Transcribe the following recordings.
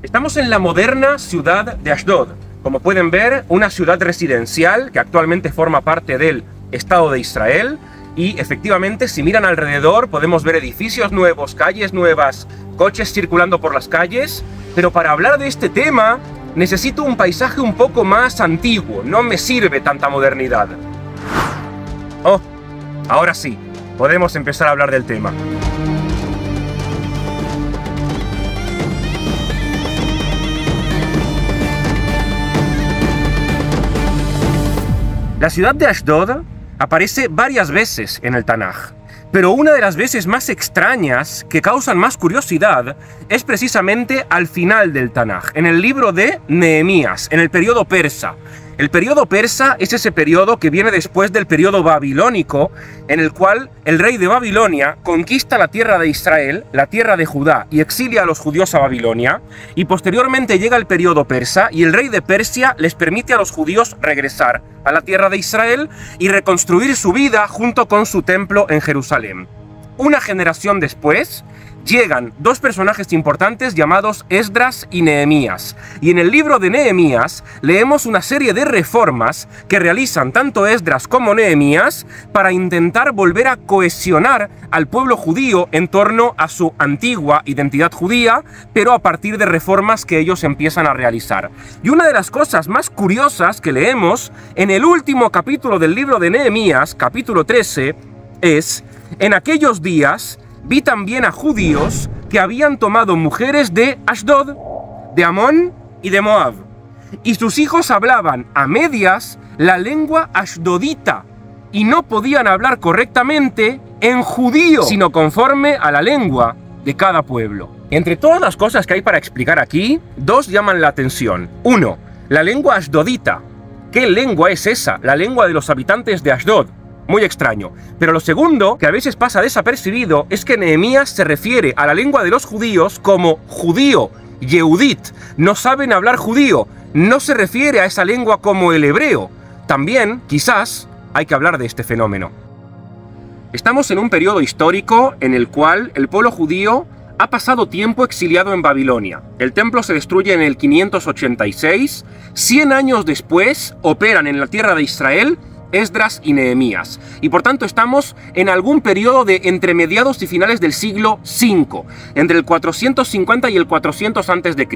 Estamos en la moderna ciudad de Ashdod. Como pueden ver, una ciudad residencial que actualmente forma parte del Estado de Israel. Y efectivamente, si miran alrededor, podemos ver edificios nuevos, calles nuevas, coches circulando por las calles. Pero para hablar de este tema, necesito un paisaje un poco más antiguo. No me sirve tanta modernidad. Oh, ahora sí, podemos empezar a hablar del tema. La ciudad de Ashdod aparece varias veces en el Tanaj, pero una de las veces más extrañas que causan más curiosidad es precisamente al final del Tanaj, en el libro de Nehemías, en el periodo persa. El periodo persa es ese periodo que viene después del periodo babilónico, en el cual el rey de Babilonia conquista la tierra de Israel, la tierra de Judá, y exilia a los judíos a Babilonia, y posteriormente llega el periodo persa, y el rey de Persia les permite a los judíos regresar a la tierra de Israel y reconstruir su vida junto con su templo en Jerusalén. Una generación después, llegan dos personajes importantes llamados Esdras y Nehemías. Y en el libro de Nehemías leemos una serie de reformas que realizan tanto Esdras como Nehemías para intentar volver a cohesionar al pueblo judío en torno a su antigua identidad judía, pero a partir de reformas que ellos empiezan a realizar. Y una de las cosas más curiosas que leemos en el último capítulo del libro de Nehemías, capítulo 13, es: en aquellos días vi también a judíos que habían tomado mujeres de Ashdod, de Amón y de Moab, y sus hijos hablaban a medias la lengua ashdodita, y no podían hablar correctamente en judío, sino conforme a la lengua de cada pueblo. Entre todas las cosas que hay para explicar aquí, dos llaman la atención. Uno, la lengua ashdodita. ¿Qué lengua es esa? La lengua de los habitantes de Ashdod. Muy extraño. Pero lo segundo, que a veces pasa desapercibido, es que Nehemías se refiere a la lengua de los judíos como judío, Yehudit. No saben hablar judío. No se refiere a esa lengua como el hebreo. También, quizás, hay que hablar de este fenómeno. Estamos en un periodo histórico en el cual el pueblo judío ha pasado tiempo exiliado en Babilonia. El templo se destruye en el 586. 100 años después, operan en la tierra de Israel Esdras y Nehemías, y por tanto estamos en algún periodo de entre mediados y finales del siglo V, entre el 450 y el 400 a.C.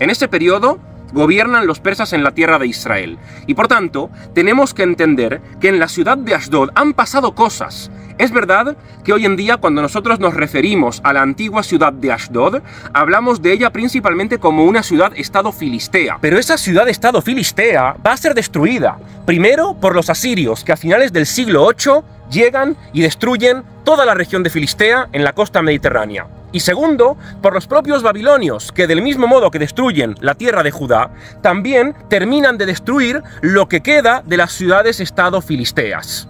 En ese periodo gobiernan los persas en la tierra de Israel, y por tanto tenemos que entender que en la ciudad de Ashdod han pasado cosas. Es verdad que hoy en día, cuando nosotros nos referimos a la antigua ciudad de Ashdod, hablamos de ella principalmente como una ciudad-estado filistea. Pero esa ciudad-estado filistea va a ser destruida, primero por los asirios, que a finales del siglo VIII llegan y destruyen toda la región de Filistea en la costa mediterránea. Y segundo, por los propios babilonios, que del mismo modo que destruyen la tierra de Judá, también terminan de destruir lo que queda de las ciudades-estado filisteas.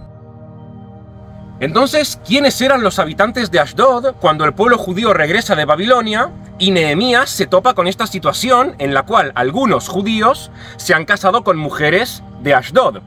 Entonces, ¿quiénes eran los habitantes de Ashdod cuando el pueblo judío regresa de Babilonia? Y Nehemías se topa con esta situación en la cual algunos judíos se han casado con mujeres de Ashdod.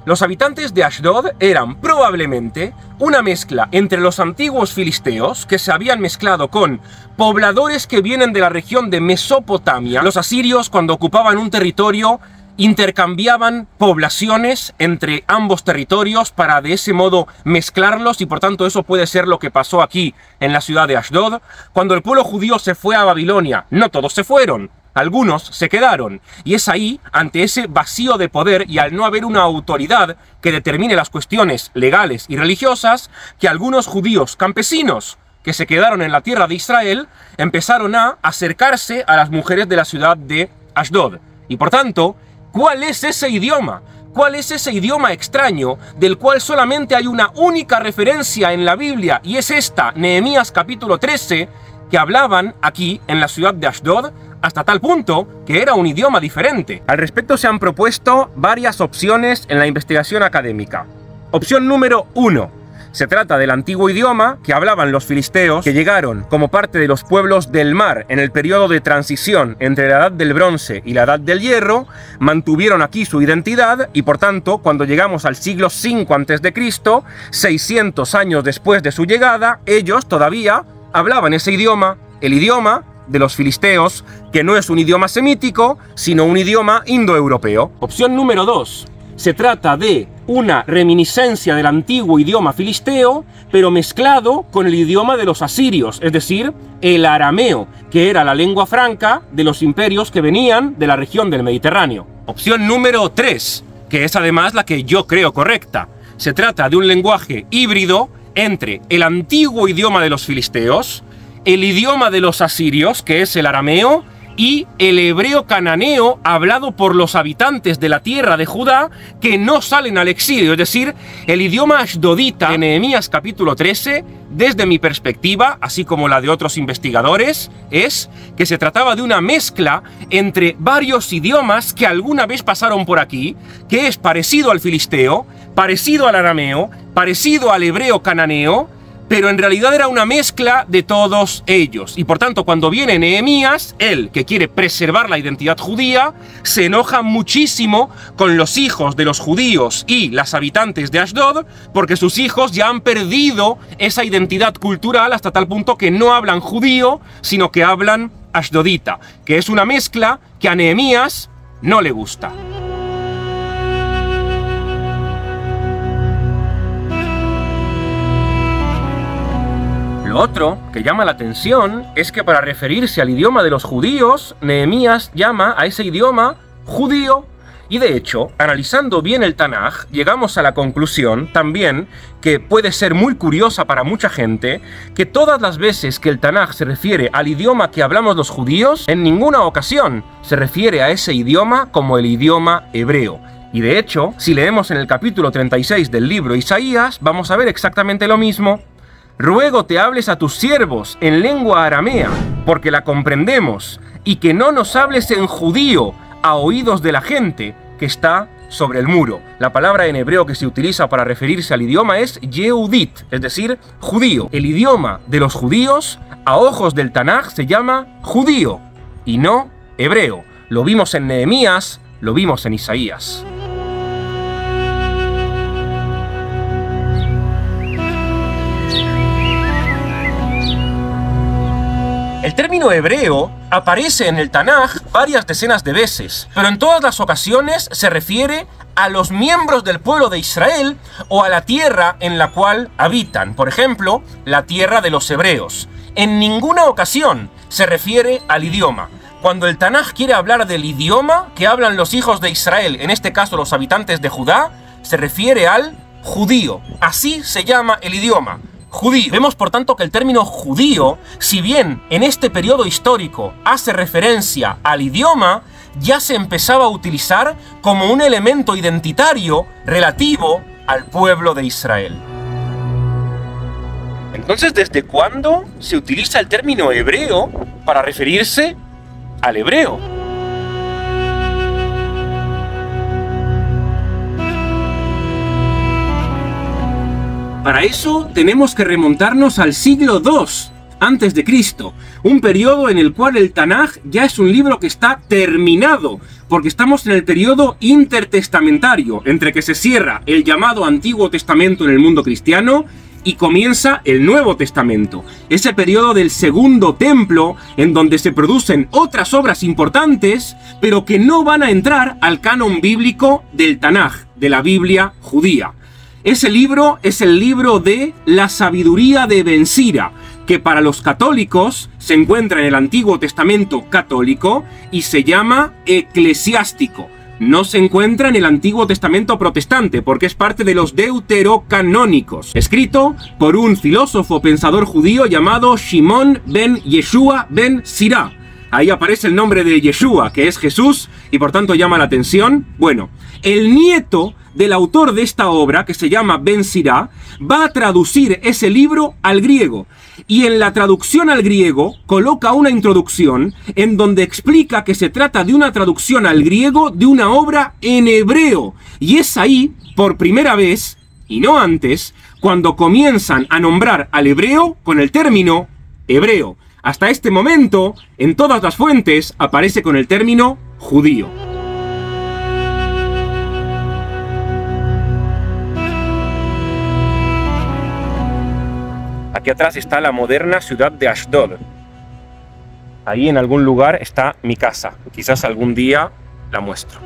Los habitantes de Ashdod eran probablemente una mezcla entre los antiguos filisteos, que se habían mezclado con pobladores que vienen de la región de Mesopotamia. Los asirios, cuando ocupaban un territorio, intercambiaban poblaciones entre ambos territorios para de ese modo mezclarlos, y por tanto eso puede ser lo que pasó aquí en la ciudad de Ashdod. Cuando el pueblo judío se fue a Babilonia, no todos se fueron, algunos se quedaron, y es ahí, ante ese vacío de poder y al no haber una autoridad que determine las cuestiones legales y religiosas, que algunos judíos campesinos que se quedaron en la tierra de Israel empezaron a acercarse a las mujeres de la ciudad de Ashdod. Y por tanto, ¿cuál es ese idioma? ¿Cuál es ese idioma extraño del cual solamente hay una única referencia en la Biblia, y es esta, Nehemías capítulo 13, que hablaban aquí en la ciudad de Ashdod, hasta tal punto que era un idioma diferente? Al respecto se han propuesto varias opciones en la investigación académica. Opción número 1. Se trata del antiguo idioma que hablaban los filisteos, que llegaron como parte de los pueblos del mar en el periodo de transición entre la edad del bronce y la edad del hierro, mantuvieron aquí su identidad y por tanto cuando llegamos al siglo V a.C., 600 años después de su llegada, ellos todavía hablaban ese idioma, el idioma de los filisteos, que no es un idioma semítico, sino un idioma indoeuropeo. Opción número 2. Se trata de una reminiscencia del antiguo idioma filisteo, pero mezclado con el idioma de los asirios, es decir, el arameo, que era la lengua franca de los imperios que venían de la región del Mediterráneo. Opción número 3, que es además la que yo creo correcta. Se trata de un lenguaje híbrido entre el antiguo idioma de los filisteos, el idioma de los asirios, que es el arameo, y el hebreo cananeo hablado por los habitantes de la tierra de Judá que no salen al exilio, es decir, el idioma ashdodita de Nehemías capítulo 13, desde mi perspectiva, así como la de otros investigadores, es que se trataba de una mezcla entre varios idiomas que alguna vez pasaron por aquí, que es parecido al filisteo, parecido al arameo, parecido al hebreo cananeo, pero en realidad era una mezcla de todos ellos. Y por tanto, cuando viene Nehemías, él, que quiere preservar la identidad judía, se enoja muchísimo con los hijos de los judíos y las habitantes de Ashdod, porque sus hijos ya han perdido esa identidad cultural hasta tal punto que no hablan judío, sino que hablan ashdodita, que es una mezcla que a Nehemías no le gusta. Lo otro que llama la atención es que para referirse al idioma de los judíos, Nehemías llama a ese idioma judío. Y de hecho, analizando bien el Tanaj, llegamos a la conclusión también, que puede ser muy curiosa para mucha gente, que todas las veces que el Tanaj se refiere al idioma que hablamos los judíos, en ninguna ocasión se refiere a ese idioma como el idioma hebreo. Y de hecho, si leemos en el capítulo 36 del libro Isaías, vamos a ver exactamente lo mismo. Ruego te hables a tus siervos en lengua aramea, porque la comprendemos, y que no nos hables en judío a oídos de la gente que está sobre el muro. La palabra en hebreo que se utiliza para referirse al idioma es Yehudit, es decir, judío. El idioma de los judíos, a ojos del Tanaj, se llama judío, y no hebreo. Lo vimos en Nehemías, lo vimos en Isaías. El término hebreo aparece en el Tanaj varias decenas de veces, pero en todas las ocasiones se refiere a los miembros del pueblo de Israel o a la tierra en la cual habitan, por ejemplo, la tierra de los hebreos. En ninguna ocasión se refiere al idioma. Cuando el Tanaj quiere hablar del idioma que hablan los hijos de Israel, en este caso los habitantes de Judá, se refiere al judío. Así se llama el idioma. Judío. Vemos por tanto que el término judío, si bien en este periodo histórico hace referencia al idioma, ya se empezaba a utilizar como un elemento identitario relativo al pueblo de Israel. Entonces, ¿desde cuándo se utiliza el término hebreo para referirse al hebreo? Para eso tenemos que remontarnos al siglo II a.C., un periodo en el cual el Tanaj ya es un libro que está terminado, porque estamos en el periodo intertestamentario, entre que se cierra el llamado Antiguo Testamento en el mundo cristiano y comienza el Nuevo Testamento. Ese periodo del Segundo Templo, en donde se producen otras obras importantes, pero que no van a entrar al canon bíblico del Tanaj, de la Biblia judía. Ese libro es el libro de la sabiduría de Ben Sira, que para los católicos se encuentra en el Antiguo Testamento católico y se llama eclesiástico. No se encuentra en el Antiguo Testamento protestante, porque es parte de los deuterocanónicos, escrito por un filósofo pensador judío llamado Shimon ben Yeshua ben Sira. Ahí aparece el nombre de Yeshua, que es Jesús, y por tanto llama la atención. Bueno, el nieto del autor de esta obra, que se llama Ben Sira, va a traducir ese libro al griego. Y en la traducción al griego coloca una introducción en donde explica que se trata de una traducción al griego de una obra en hebreo. Y es ahí, por primera vez, y no antes, cuando comienzan a nombrar al hebreo con el término hebreo. Hasta este momento, en todas las fuentes, aparece con el término judío. Aquí atrás está la moderna ciudad de Ashdod. Ahí en algún lugar está mi casa. Quizás algún día la muestro.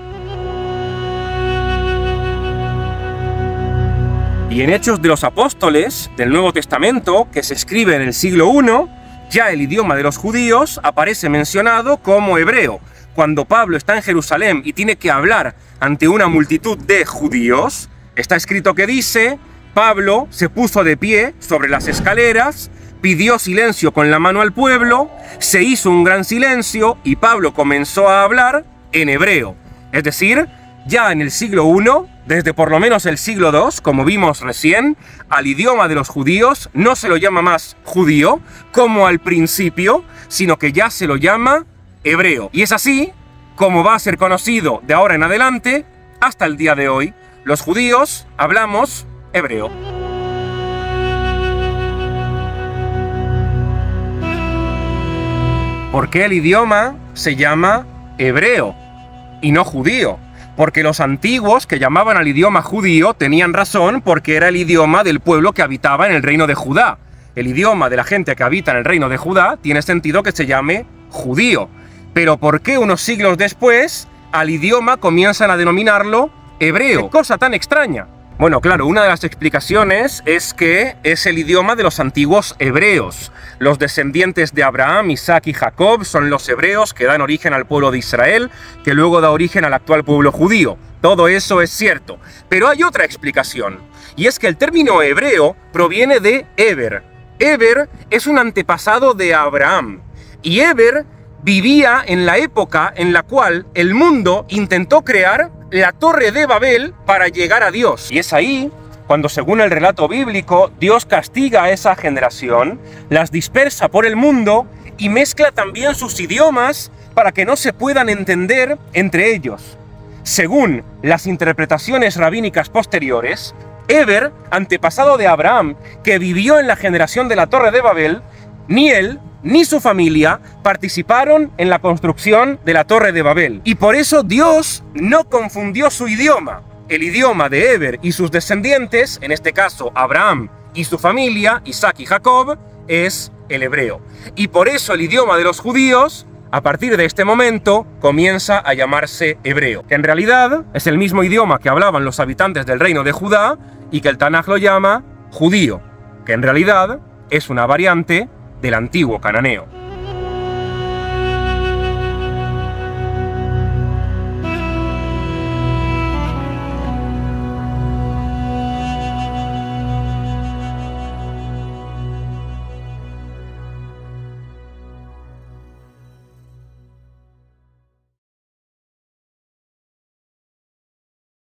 Y en Hechos de los Apóstoles del Nuevo Testamento, que se escribe en el siglo I, ya el idioma de los judíos aparece mencionado como hebreo. Cuando Pablo está en Jerusalén y tiene que hablar ante una multitud de judíos, está escrito que dice: Pablo se puso de pie sobre las escaleras, pidió silencio con la mano al pueblo, se hizo un gran silencio y Pablo comenzó a hablar en hebreo. Es decir, ya en el siglo I, desde por lo menos el siglo II, como vimos recién, al idioma de los judíos no se lo llama más judío, como al principio, sino que ya se lo llama hebreo. Y es así como va a ser conocido de ahora en adelante hasta el día de hoy. Los judíos hablamos hebreo. ¿Por qué el idioma se llama hebreo y no judío? Porque los antiguos que llamaban al idioma judío tenían razón, porque era el idioma del pueblo que habitaba en el reino de Judá. El idioma de la gente que habita en el reino de Judá tiene sentido que se llame judío. Pero ¿por qué unos siglos después al idioma comienzan a denominarlo hebreo? ¡Qué cosa tan extraña! Bueno, claro, una de las explicaciones es que es el idioma de los antiguos hebreos. Los descendientes de Abraham, Isaac y Jacob son los hebreos que dan origen al pueblo de Israel, que luego da origen al actual pueblo judío. Todo eso es cierto. Pero hay otra explicación, y es que el término hebreo proviene de Eber. Eber es un antepasado de Abraham, y Eber vivía en la época en la cual el mundo intentó crear la Torre de Babel para llegar a Dios. Y es ahí cuando, según el relato bíblico, Dios castiga a esa generación, las dispersa por el mundo y mezcla también sus idiomas para que no se puedan entender entre ellos. Según las interpretaciones rabínicas posteriores, Eber, antepasado de Abraham, que vivió en la generación de la Torre de Babel, ni él ni su familia participaron en la construcción de la Torre de Babel. Y por eso Dios no confundió su idioma. El idioma de Eber y sus descendientes, en este caso Abraham y su familia, Isaac y Jacob, es el hebreo. Y por eso el idioma de los judíos, a partir de este momento, comienza a llamarse hebreo. Que en realidad es el mismo idioma que hablaban los habitantes del reino de Judá y que el Tanaj lo llama judío. Que en realidad es una variante del antiguo cananeo.